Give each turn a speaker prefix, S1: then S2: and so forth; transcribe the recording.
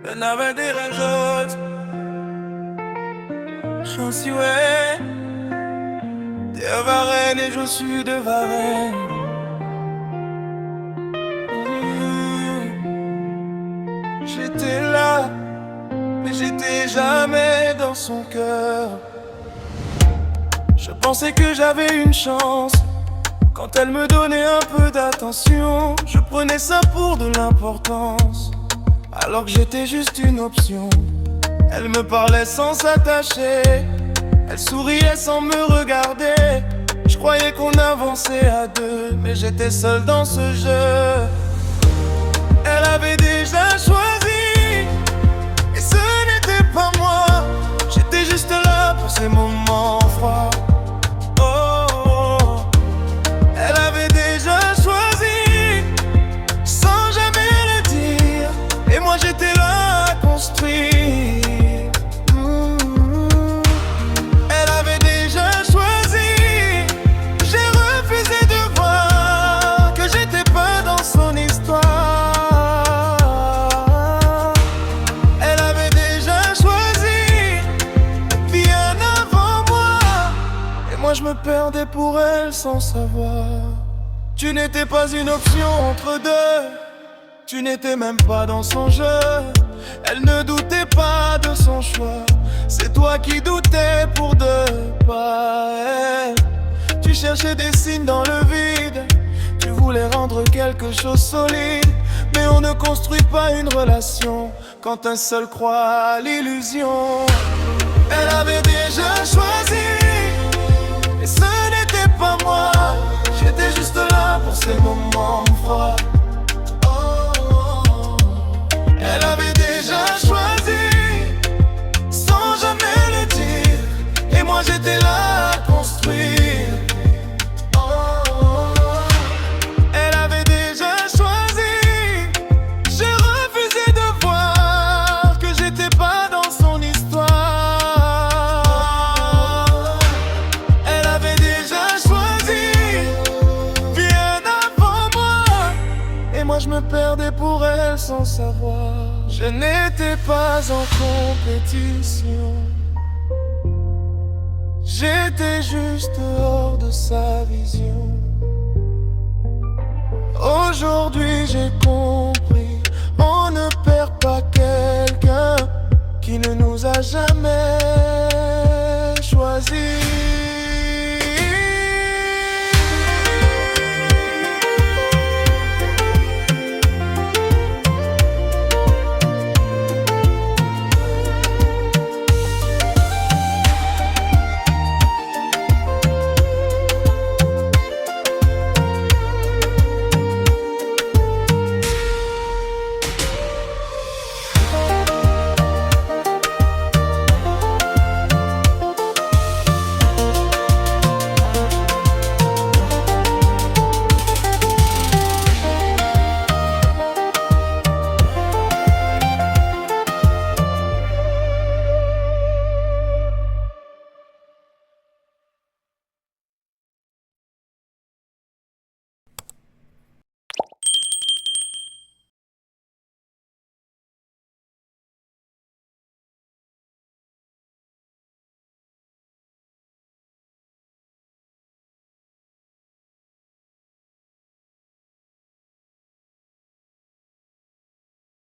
S1: Elle avait des rageuses. J'en suis ouais. T'es à Varennes et je suis de Varennes. J'étais là, mais j'étais jamais dans son cœur. Je pensais que j'avais une chance. Quand elle me donnait un peu d'attention, je prenais ça pour de l'importance, alors que j'étais juste une option. Elle me parlait sans s'attacher, elle souriait sans me regarder. Je croyais qu'on avançait à deux, mais j'étais seul dans ce jeu. Elle avait déjà choisi, et ce n'était pas moi. J'étais juste là pour ces moments froids. J'étais là à construire. Elle avait déjà choisi. J'ai refusé de voir que j'étais pas dans son histoire. Elle avait déjà choisi bien avant moi, et moi je me perdais pour elle sans savoir. Tu n'étais pas une option entre deux. Tu n'étais même pas dans son jeu. Elle ne doutait pas de son choix. C'est toi qui doutais pour deux pas. Elle, tu cherchais des signes dans le vide. Tu voulais rendre quelque chose solide. Mais on ne construit pas une relation quand un seul croit à l'illusion. Elle avait déjà choisi, et ce n'était pas moi. J'étais juste là pour ces moments froids. Elle avait déjà choisi, sans jamais le dire, et moi j'étais là à construire. Elle avait déjà choisi. J'ai refusé de voir que j'étais pas dans son histoire. Elle avait déjà choisi bien avant moi, et moi je me perdais pour elle sans savoir. Je n'étais pas en compétition. J'étais juste hors de sa vision. Aujourd'hui j'ai compris, on ne perd pas quelqu'un qui ne nous a jamais